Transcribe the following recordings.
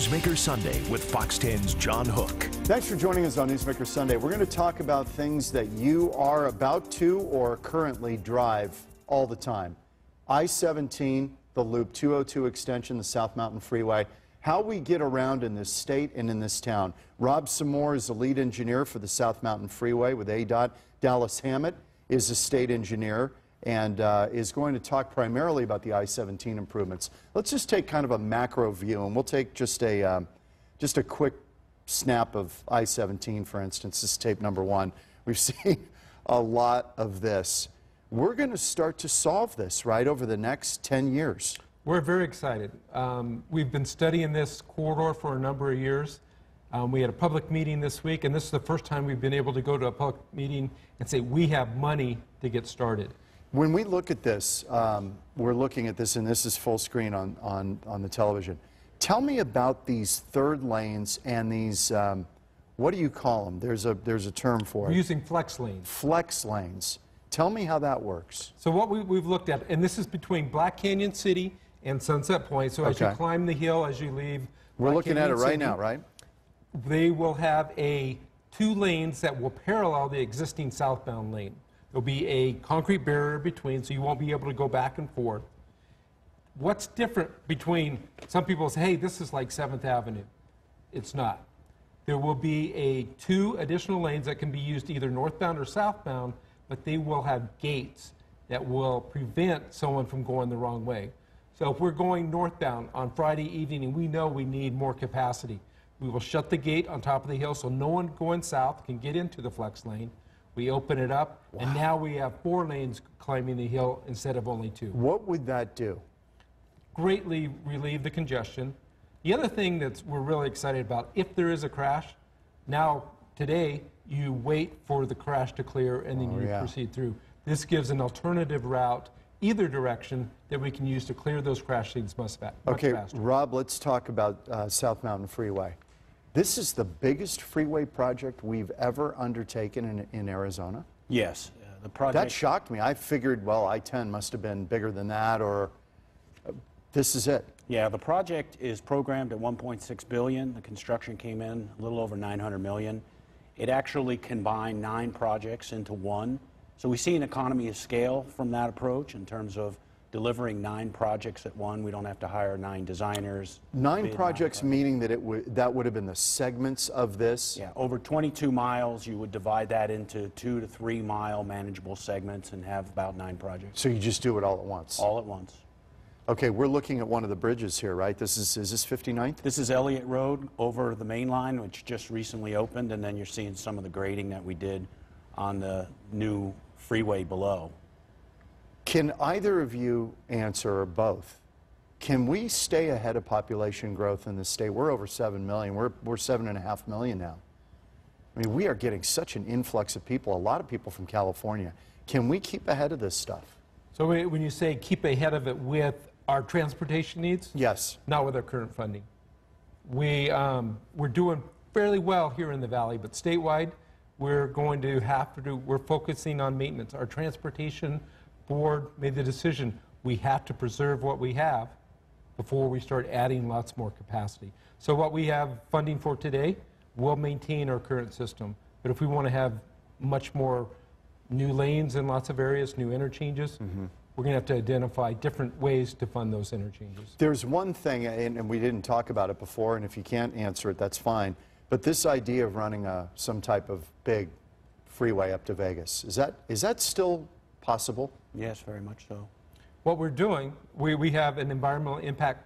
Newsmaker Sunday with Fox 10's John Hook. Thanks for joining us on Newsmaker Sunday. We're going to talk about things that you are about to or currently drive all the time. I-17, the Loop 202 extension, the South Mountain Freeway, how we get around in this state and in this town. Rob Samour is the lead engineer for the South Mountain Freeway with ADOT. Dallas Hammit is a state engineer and is going to talk primarily about the I-17 improvements. Let's just take kind of a macro view, and we'll take just a quick snap of I-17, for instance. This is tape number 1. We've seen a lot of this. We're going to start to solve this, right, over the next 10 years. We're very excited. We've been studying this corridor for a number of years. We had a public meeting this week, and this is the first time we've been able to go to a public meeting and say we have money to get started. When we look at this, we're looking at this, and this is full screen on the television. Tell me about these third lanes and these, what do you call them? There's a term for it. We're using flex lanes. Flex lanes. Tell me how that works. So what we've looked at, and this is between Black Canyon City and Sunset Point, so as you climb the hill, as you leave We're looking at it right now, right? They will have 2 lanes that will parallel the existing southbound lane. There'll be a concrete barrier between, so you won't be able to go back and forth. What's different between, some people say, hey, this is like 7th Avenue. It's not. There will be 2 additional lanes that can be used either northbound or southbound, but they will have gates that will prevent someone from going the wrong way. So if we're going northbound on Friday evening and we know we need more capacity, we will shut the gate on top of the hill so no one going south can get into the flex lane. We open it up, and now we have 4 lanes climbing the hill instead of only 2. What would that do? Greatly relieve the congestion. The other thing that we're really excited about, if there is a crash, now today you wait for the crash to clear and then you proceed through. This gives an alternative route either direction that we can use to clear those crash lanes much faster. Okay, Rob, let's talk about South Mountain Freeway. This is the biggest freeway project we've ever undertaken in Arizona? Yes. The project... That shocked me. I figured, well, I-10 must have been bigger than that, or this is it. Yeah, the project is programmed at $1.6 billion. The construction came in a little over $900 million. It actually combined 9 projects into one. So we see an economy of scale from that approach in terms of delivering 9 projects at one. We don't have to hire 9 designers. 9 projects, meaning that that would have been the segments of this? Yeah, over 22 miles, you would divide that into 2 to 3 mile manageable segments and have about 9 projects. So you just do it all at once? All at once. Okay, we're looking at one of the bridges here, right? Is this 59th? This is Elliott Road over the main line, which just recently opened, and then you're seeing some of the grading that we did on the new freeway below. Can either of you answer, or both? Can we stay ahead of population growth in this state? We're over 7 million. We're 7.5 million now. I mean, we are getting such an influx of people, a lot of people from California. Can we keep ahead of this stuff? So when you say keep ahead of it with our transportation needs? Yes. Not with our current funding. We're doing fairly well here in the Valley, but statewide, we're going to have to do, we're focusing on maintenance. Our transportation board made the decision we have to preserve what we have before we start adding lots more capacity. So what we have funding for today will maintain our current system. But if we want to have much more new lanes in lots of areas, new interchanges, we're going to have to identify different ways to fund those interchanges. There's one thing, and we didn't talk about it before, and if you can't answer it, that's fine, but this idea of running some type of big freeway up to Vegas, is that still possible? Yes, very much so. What we're doing, we have an environmental impact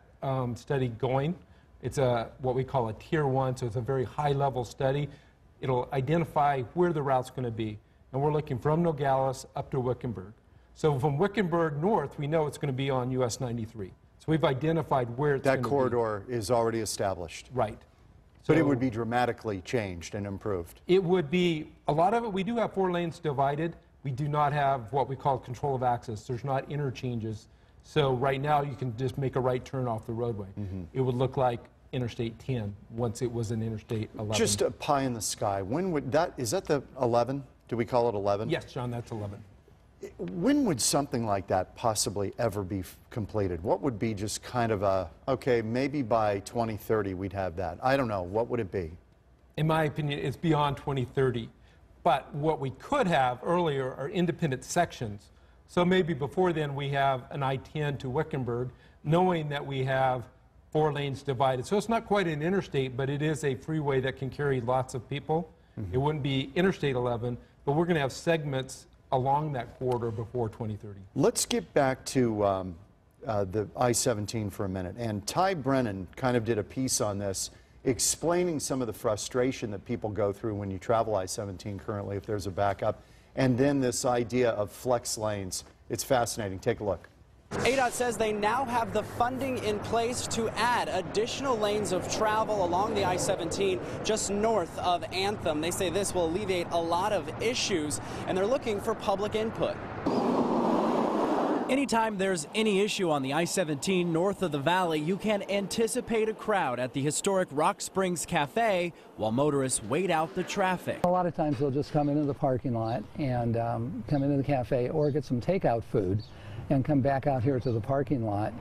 study going. It's what we call a Tier 1, so it's a very high-level study. It'll identify where the route's going to be. And we're looking from Nogales up to Wickenburg. So from Wickenburg north, we know it's going to be on US 93. So we've identified where it's going to be. That corridor is already established. Right. But it would be dramatically changed and improved. It would be, a lot of it, we do have 4 lanes divided. We do not have what we call control of access. There's not interchanges. So right now you can just make a right turn off the roadway. It would look like Interstate 10 once it was an Interstate 11. Just a pie in the sky. When would that, is that the 11? Do we call it 11? Yes, John, that's 11. When would something like that possibly ever be completed? What would be just kind of a, okay, maybe by 2030 we'd have that? I don't know. What would it be? In my opinion, it's beyond 2030. But what we could have earlier are independent sections. So maybe before then we have an I-10 to Wickenburg, knowing that we have 4 lanes divided. So it's not quite an interstate, but it is a freeway that can carry lots of people. It wouldn't be Interstate 11, but we're going to have segments along that corridor before 2030. Let's get back to the I-17 for a minute. And Ty Brennan kind of did a piece on this, explaining some of the frustration that people go through when you travel I-17 currently if there's a backup, and then this idea of flex lanes. It's fascinating. Take a look. ADOT says they now have the funding in place to add additional lanes of travel along the I-17 just north of Anthem. They say this will alleviate a lot of issues, and they're looking for public input. Anytime there's any issue on the I-17 north of the valley, you can anticipate a crowd at the historic Rock Springs Cafe while motorists wait out the traffic. A lot of times they'll just come into the parking lot and come into the cafe or get some takeout food and come back out here to the parking lot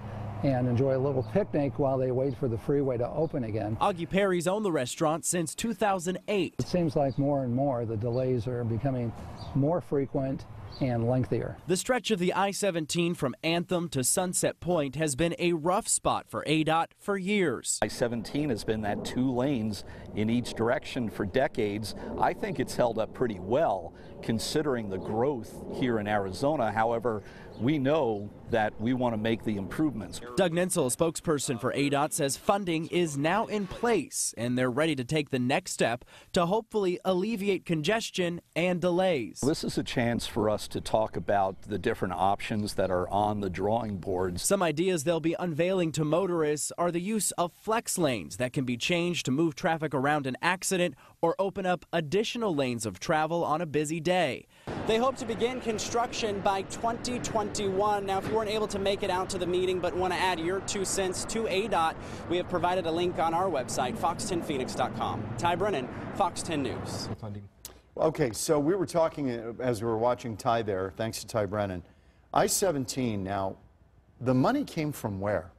and enjoy a little picnic while they wait for the freeway to open again. Augie Perry's owned the restaurant since 2008. It seems like more and more the delays are becoming more frequent and lengthier. The stretch of the I-17 from Anthem to Sunset Point has been a rough spot for ADOT for years. I-17 has been that 2 lanes in each direction for decades. I think it's held up pretty well considering the growth here in Arizona. However, we know that we want to make the improvements. Doug Nensel, spokesperson for ADOT, says funding is now in place and they're ready to take the next step to hopefully alleviate congestion and delays. This is a chance for us to talk about the different options that are on the drawing boards. Some ideas they'll be unveiling to motorists are the use of flex lanes that can be changed to move traffic around an accident or open up additional lanes of travel on a busy day. They hope to begin construction by 2021. Now, if you weren't able to make it out to the meeting but want to add your 2 cents to ADOT, we have provided a link on our website, fox10phoenix.com. Ty Brennan, Fox 10 News. Okay, so we were talking as we were watching Ty there, thanks to Ty Brennan. I-17 now, the money came from where?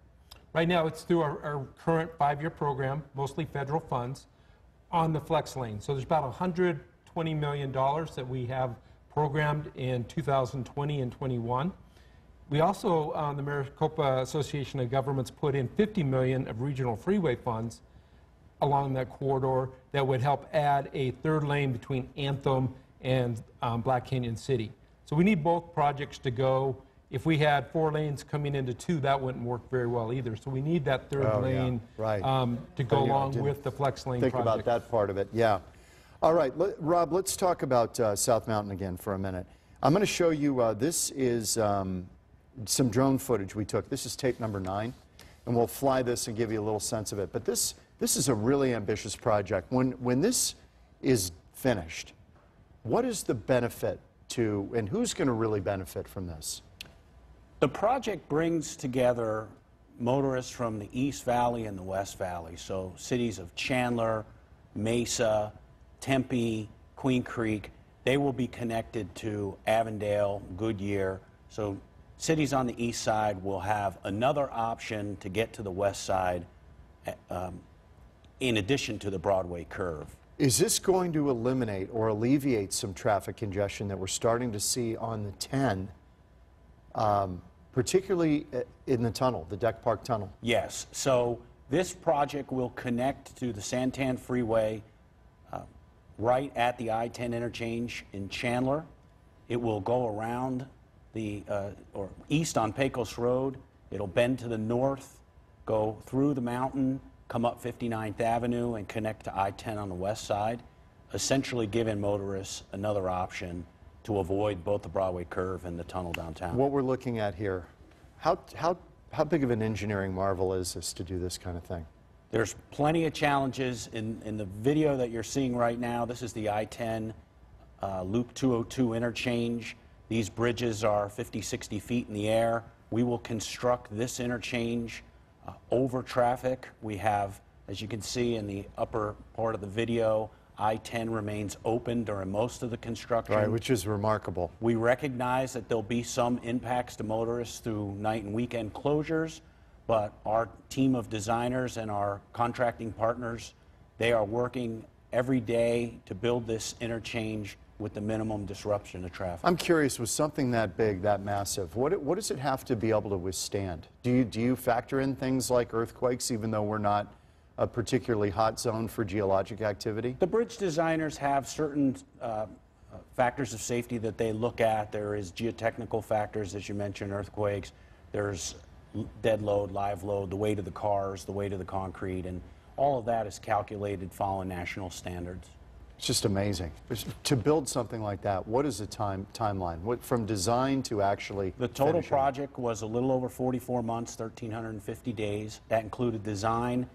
Right now it's through our current 5-year program, mostly federal funds, on the flex lane. So there's about $120 million that we have programmed in 2020 and 21. We also, the Maricopa Association of Governments, put in $50 million of regional freeway funds along that corridor that would help add a 3rd lane between Anthem and Black Canyon City. So we need both projects to go. If we had 4 lanes coming into 2, that wouldn't work very well either. So we need that 3rd lane to go along with the flex lane project. Think about that part of it, yeah. All right, Rob, let's talk about South Mountain again for a minute. I'm going to show you, this is some drone footage we took. This is tape number 9, and we'll fly this and give you a little sense of it. But this is a really ambitious project. When this is finished, what is the benefit to, and who's going to really benefit from this? The project brings together motorists from the East Valley and the West Valley, so cities of Chandler, Mesa, Tempe, Queen Creek. They will be connected to Avondale, Goodyear, so cities on the east side will have another option to get to the west side in addition to the Broadway curve. Is this going to eliminate or alleviate some traffic congestion that we're starting to see on the 10, particularly in the tunnel, the Deck Park Tunnel? Yes. So this project will connect to the Santan Freeway right at the I-10 interchange in Chandler. It will go around or east on Pecos Road. It'll bend to the north, go through the mountain, come up 59th Avenue, and connect to I-10 on the west side, essentially giving motorists another option to avoid both the Broadway curve and the tunnel downtown. What we're looking at here, how big of an engineering marvel is this to do this kind of thing? There's plenty of challenges. In the video that you're seeing right now, this is the I-10 Loop 202 interchange. These bridges are 50, 60 feet in the air. We will construct this interchange over traffic. We have, as you can see in the upper part of the video, I-10 remains open during most of the construction. Right, which is remarkable. We recognize that there'll be some impacts to motorists through night and weekend closures, but our team of designers and our contracting partners, they are working every day to build this interchange with the minimum disruption to traffic. I'm curious, with something that big, that massive, what does it have to be able to withstand? Do you factor in things like earthquakes, even though we're not a particularly hot zone for geologic activity? The bridge designers have certain factors of safety that they look at. There is geotechnical factors, as you mentioned, earthquakes. There's dead load, live load, the weight of the cars, the weight of the concrete, and all of that is calculated following national standards. It's just amazing. To build something like that, what is the timeline? What, from design to actually The total finishing? project was a little over 44 months, 1,350 days. That included design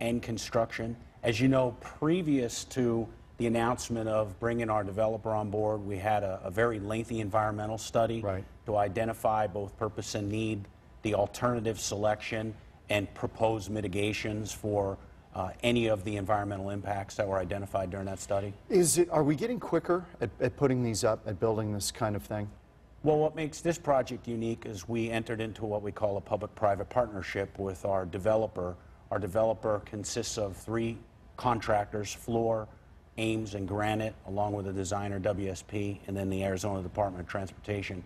and construction. As you know, previous to the announcement of bringing our developer on board, we had a very lengthy environmental study to identify both purpose and need, the alternative selection, and proposed mitigations for any of the environmental impacts that were identified during that study. Are we getting quicker at putting these up, at building this kind of thing? Well, what makes this project unique is we entered into what we call a public-private partnership with our developer. Our developer consists of 3 contractors, Fluor, Ames, and Granite, along with a designer, WSP, and then the Arizona Department of Transportation.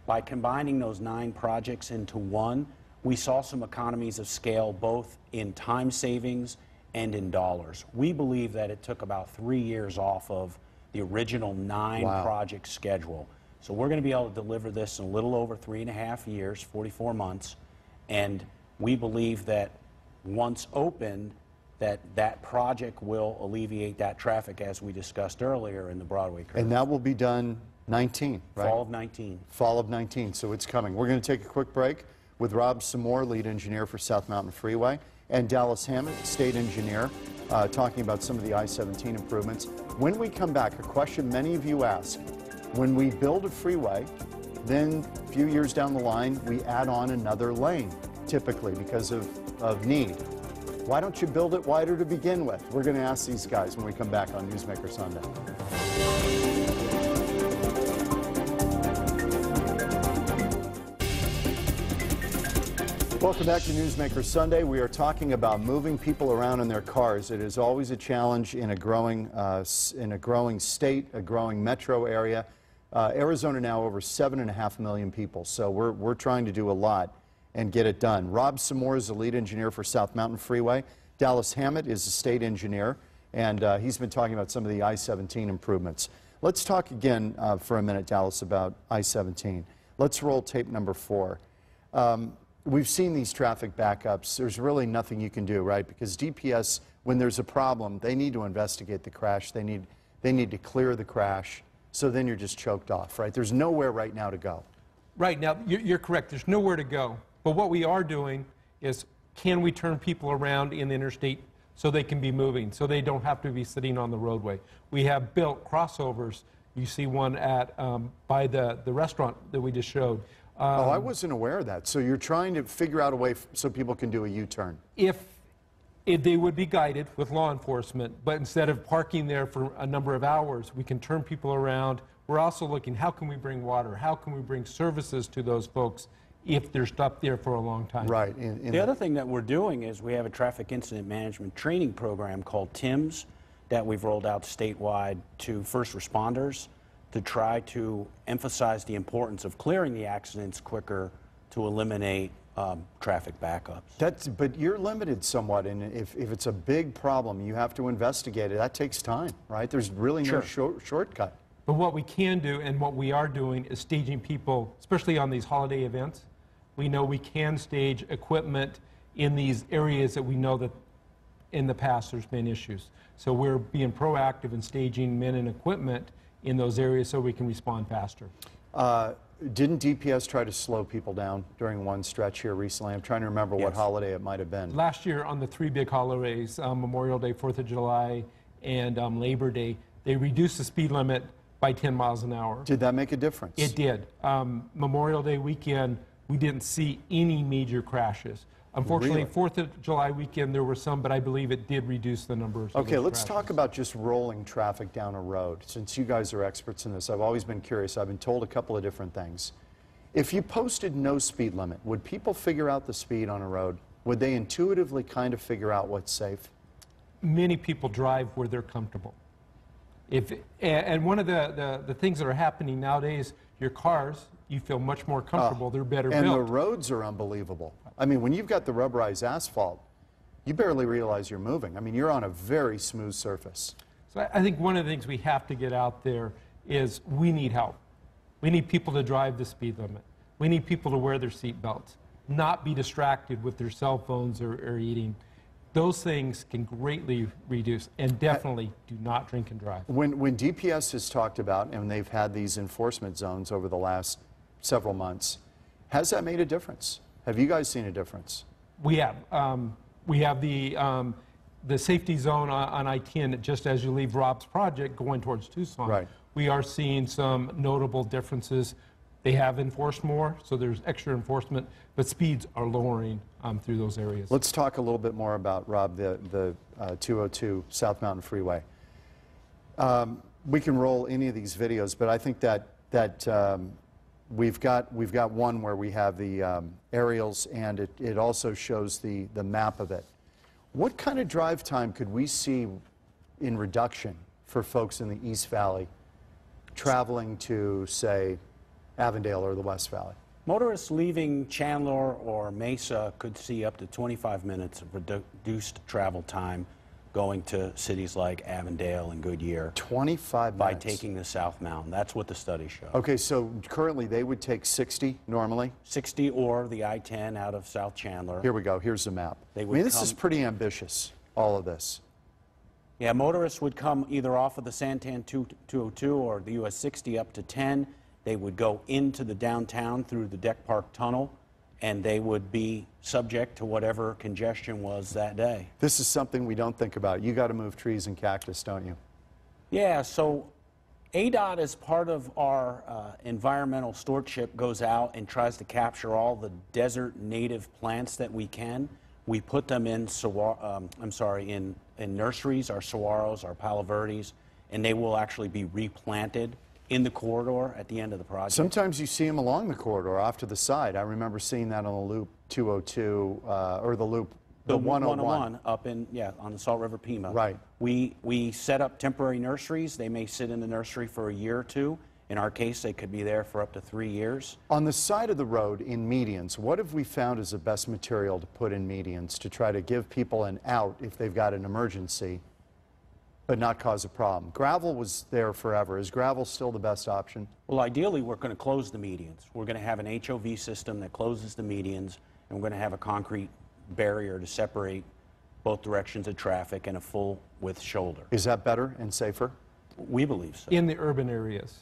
By combining those 9 projects into one, we saw some economies of scale, both in time savings and in dollars. We believe that it took about 3 years off of the original 9 project schedule. So we're going to be able to deliver this in a little over 3.5 years, 44 months, and we believe that once opened, that project will alleviate that traffic, as we discussed earlier, in the Broadway curve. And that will be done 19, right? Fall of 19. Fall of 19, so it's coming. We're going to take a quick break with Rob Samour, lead engineer for South Mountain Freeway, and Dallas Hammit, state engineer, talking about some of the I-17 improvements. When we come back, a question many of you ask: when we build a freeway, then a few years down the line, we add on another lane, typically because of need. Why don't you build it wider to begin with? We're going to ask these guys when we come back on Newsmaker Sunday. Welcome back to Newsmaker Sunday. We are talking about moving people around in their cars. It is always a challenge in a growing state, a growing metro area. Arizona now over 7.5 million people, so we're trying to do a lot and get it done. Rob Samour is the lead engineer for South Mountain Freeway. Dallas Hammit is the state engineer, and he's been talking about some of the I-17 improvements. Let's talk again for a minute, Dallas, about I-17. Let's roll tape number 4. We've seen these traffic backups. There's really nothing you can do, right? Because DPS, when there's a problem, they need to investigate the crash. They need to clear the crash, so then you're just choked off, right? There's nowhere right now to go. Right, now, you're correct. There's nowhere to go. But what we are doing is, can we turn people around in the interstate so they can be moving, so they don't have to be sitting on the roadway? We have built crossovers. You see one at by the restaurant that we just showed. Oh, I wasn't aware of that. So you're trying to figure out a way so people can do a U-turn. If they would be guided with law enforcement, but instead of parking there for a number of hours, we can turn people around. We're also looking, how can we bring water? How can we bring services to those folks if they're stuck there for a long time? Right. The other thing that we're doing is we have a traffic incident management training program called TIMS that we've rolled out statewide to first responders to try to emphasize the importance of clearing the accidents quicker to eliminate traffic backups. But you're limited somewhat, and if it's a big problem, you have to investigate it. That takes time, right? There's really no shortcut. But what we can do, and what we are doing, is staging people, especially on these holiday events. We know we can stage equipment in these areas that we know that in the past there's been issues. So we're being proactive in staging men and equipment in those areas so we can respond faster. Didn't DPS try to slow people down during one stretch here recently? I'm trying to remember what holiday it might have been. Last year on the 3 big holidays, Memorial Day, 4th of July, and Labor Day, they reduced the speed limit by 10 miles an hour. Did that make a difference? It did. Memorial Day weekend, we didn't see any major crashes. Unfortunately, Really? 4th of July weekend, there were some, but I believe it did reduce the numbers. Okay, let's talk about just rolling traffic down a road. Since you guys are experts in this, I've always been curious. I've been told a couple of different things. If you posted no speed limit, would people figure out the speed on a road? Would they intuitively kind of figure out what's safe? Many people drive where they're comfortable. And one of the things that are happening nowadays, your cars, you feel much more comfortable. They're better built. And the roads are unbelievable. I mean, when you've got the rubberized asphalt, you barely realize you're moving. I mean, you're on a very smooth surface. So I think one of the things we have to get out there is we need help. We need people to drive the speed limit. We need people to wear their seat belts, not be distracted with their cell phones or eating. Those things can greatly reduce, and definitely do not drink and drive. When DPS has talked about, and they've had these enforcement zones over the last several months, has that made a difference? Have you guys seen a difference? We have. We have the safety zone on I-10 just as you leave Rob's project going towards Tucson. Right. We are seeing some notable differences. They have enforced more, so there's extra enforcement, but speeds are lowering through those areas. Let's talk a little bit more about, Rob, the 202 South Mountain Freeway. We can roll any of these videos, but I think that we've got one where we have the aerials, and it also shows the map of it. What kind of drive time could we see in reduction for folks in the East Valley traveling to, say, Avondale or the West Valley? Motorists leaving Chandler or Mesa could see up to 25 minutes of reduced travel time going to cities like Avondale and Goodyear. 25 minutes? By taking the South Mountain. That's what the study showed. Okay, so currently they would take 60 normally? 60 or the I-10 out of South Chandler. Here we go. Here's the map. I mean, this is pretty ambitious, all of this. Yeah, motorists would come either off of the Santan 202 or the US 60 up to 10. They would go into the downtown through the Deck Park Tunnel, and they would be subject to whatever congestion was that day. This is something we don't think about. You got to move trees and cactus, don't you? Yeah, so ADOT, as part of our environmental stewardship, goes out and tries to capture all the desert native plants that we can. We put them in, in nurseries, our saguaros, our palo verdes, and they will actually be replanted in the corridor at the end of the project. Sometimes you see them along the corridor, off to the side. I remember seeing that on the Loop 202, or the Loop, the 101. Up in, yeah, on the Salt River Pima. Right. We set up temporary nurseries. They may sit in the nursery for a year or two. In our case, they could be there for up to 3 years. On the side of the road in medians, what have we found is the best material to put in medians to try to give people an out if they've got an emergency, but not cause a problem? Gravel was there forever. Is gravel still the best option? Well, ideally, we're going to close the medians. We're going to have an HOV system that closes the medians, and we're going to have a concrete barrier to separate both directions of traffic and a full-width shoulder. Is that better and safer? We believe so. In the urban areas.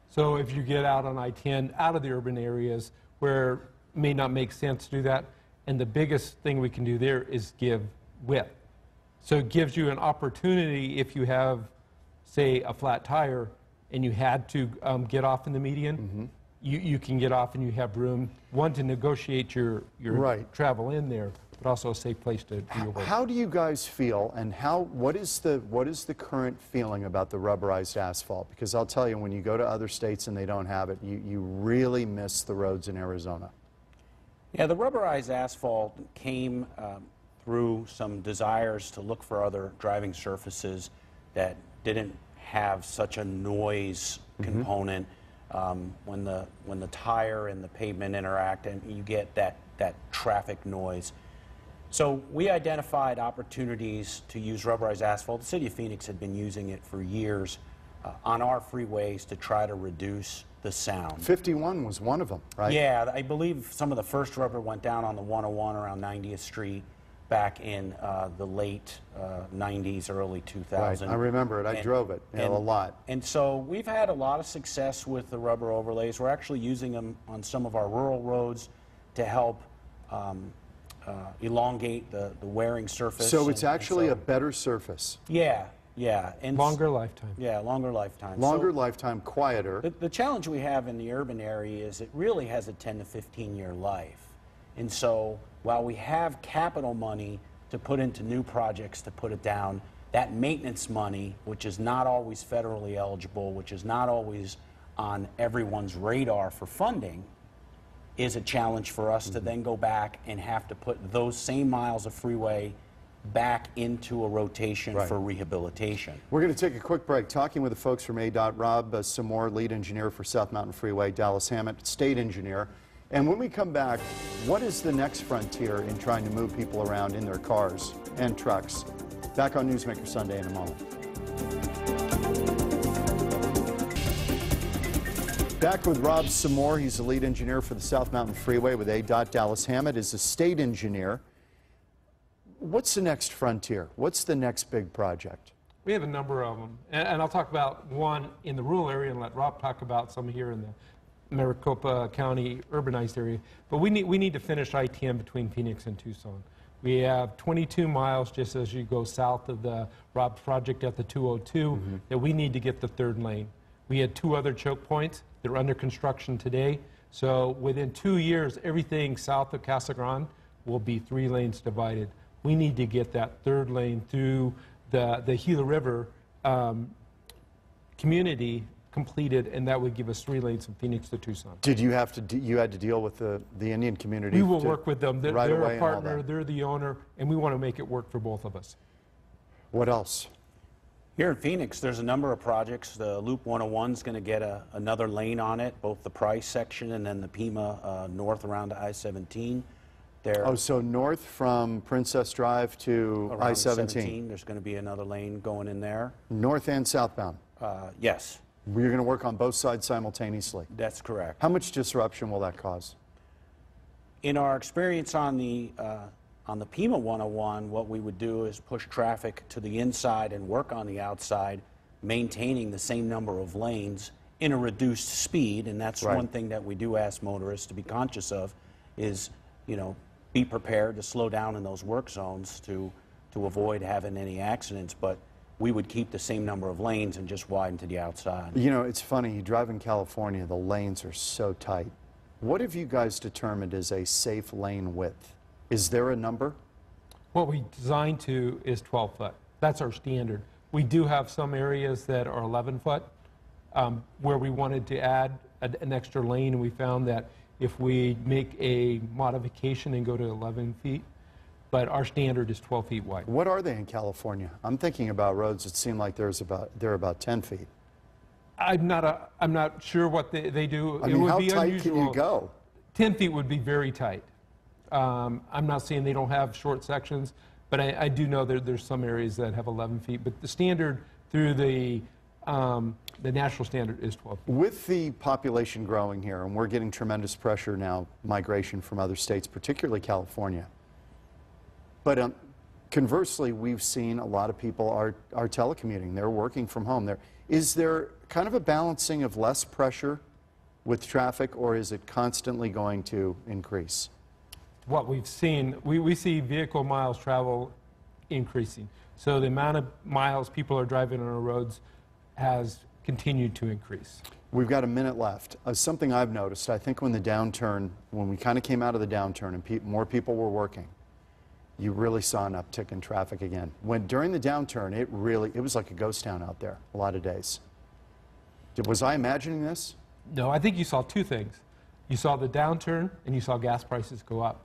So if you get out on I-10, out of the urban areas where it may not make sense to do that, and the biggest thing we can do there is give width. So it gives you an opportunity if you have, say, a flat tire and you had to get off in the median, you can get off and you have room, one, to negotiate your travel in there, but also a safe place to do your work. How do you guys feel, and what is the current feeling about the rubberized asphalt? Because I'll tell you, when you go to other states and they don't have it, you really miss the roads in Arizona. Yeah, the rubberized asphalt came through some desires to look for other driving surfaces that didn't have such a noise component when the tire and the pavement interact, and you get that traffic noise. So we identified opportunities to use rubberized asphalt. The City of Phoenix had been using it for years on our freeways to try to reduce the sound. 51 was one of them, right? Yeah, I believe some of the first rubber went down on the 101 around 90th Street back in the late 90s, early 2000s. Right, I remember it. I drove it a lot. And so we've had a lot of success with the rubber overlays. We're actually using them on some of our rural roads to help elongate the wearing surface. So it's actually a better surface. Yeah, yeah. And longer lifetime. Yeah, longer lifetime. Longer lifetime, quieter. The challenge we have in the urban area is it really has a 10 to 15 year life. And so while we have capital money to put into new projects to put it down, that maintenance money, which is not always federally eligible, which is not always on everyone's radar for funding, is a challenge for us to then go back and have to put those same miles of freeway back into a rotation for rehabilitation. We're going to take a quick break. Talking with the folks from ADOT, Rob Samour, lead engineer for South Mountain Freeway, Dallas Hammit, state engineer. And when we come back, what is the next frontier in trying to move people around in their cars and trucks? Back on Newsmaker Sunday in a moment. Back with Rob Samour. He's the lead engineer for the South Mountain Freeway with ADOT. Dallas Hammit is the state engineer. What's the next frontier? What's the next big project? We have a number of them, and I'll talk about one in the rural area and let Rob talk about some here in the Maricopa County urbanized area. But we need to finish ITM between Phoenix and Tucson. We have 22 miles just as you go south of the Rob project at the 202 that we need to get the third lane. We had 2 other choke points. They're under construction today. So within 2 years, everything south of Casa Grande will be 3 lanes divided. We need to get that third lane through the Gila River community completed, and that would give us 3 lanes from Phoenix to Tucson. Did you have to? You had to deal with the Indian community? We will work with them. They're away a partner. They're the owner, and we want to make it work for both of us. What else? Here in Phoenix, there's a number of projects. The Loop 101 is going to get another lane on it, both the Price section and then the Pima north around I-17. Oh, so north from Princess Drive to I-17. There's going to be another lane going in there. North and southbound? Yes. You're going to work on both sides simultaneously? That's correct. How much disruption will that cause? In our experience on the Pima 101, what we would do is push traffic to the inside and work on the outside, maintaining the same number of lanes in a reduced speed. And that's one thing that we do ask motorists to be conscious of is, you know, be prepared to slow down in those work zones to avoid having any accidents. But we would keep the same number of lanes and just widen to the outside. You know, it's funny, you drive in California, the lanes are so tight. What have you guys determined is a safe lane width? Is there a number? What we designed to is 12 foot. That's our standard. We do have some areas that are 11 foot where we wanted to add an extra lane, and we found that if we make a modification and go to 11 feet, but our standard is 12 feet wide. What are they in California? I'm thinking about roads that seem like they're about 10 feet. I'm not sure what they do. I mean, how tight can you go? 10 feet would be very tight. I'm not saying they don't have short sections, but I do know there's some areas that have 11 feet. But the standard through the national standard is 12 feet. With the population growing here, and we're getting tremendous pressure now, migration from other states, particularly California. But conversely, we've seen a lot of people are telecommuting. They're working from home. Is there kind of a balancing of less pressure with traffic, or is it constantly going to increase? What we've seen, we see vehicle miles travel increasing. So the amount of miles people are driving on our roads has continued to increase. We've got a minute left. Something I've noticed, I think when we kind of came out of the downturn and more people were working, you really saw an uptick in traffic again. During the downturn, it was like a ghost town out there a lot of days. Was I imagining this? No, I think you saw 2 things. You saw the downturn and you saw gas prices go up.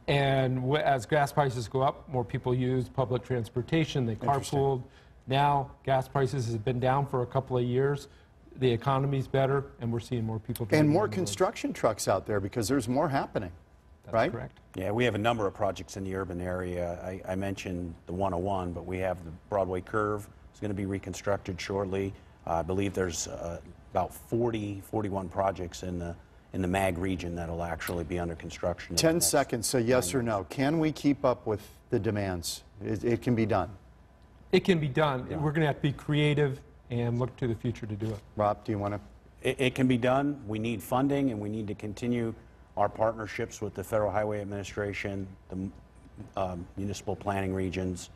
And as gas prices go up, more people use public transportation, they carpooled. Now gas prices have been down for a couple of years. The economy's better, and we're seeing more people driving. And more construction trucks out there because there's more happening. That's correct. Yeah, we have a number of projects in the urban area. I mentioned the 101, but we have the Broadway Curve. It's going to be reconstructed shortly. I believe there's about 41 projects in the MAG region that'll actually be under construction. 10 seconds, so yes or no. Can we keep up with the demands? It can be done. It can be done. Yeah. We're going to have to be creative and look to the future to do it. Rob, do you want to? It can be done. We need funding, and we need to continue our partnerships with the Federal Highway Administration, the municipal planning regions,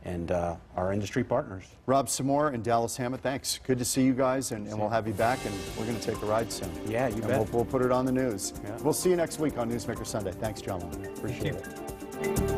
and our industry partners. Rob Samour and Dallas Hammit, thanks. Good to see you guys, and we'll have you back, and we're going to take a ride soon. Yeah, you bet. We'll put it on the news. Yeah. We'll see you next week on Newsmaker Sunday. Thanks, John. Appreciate it.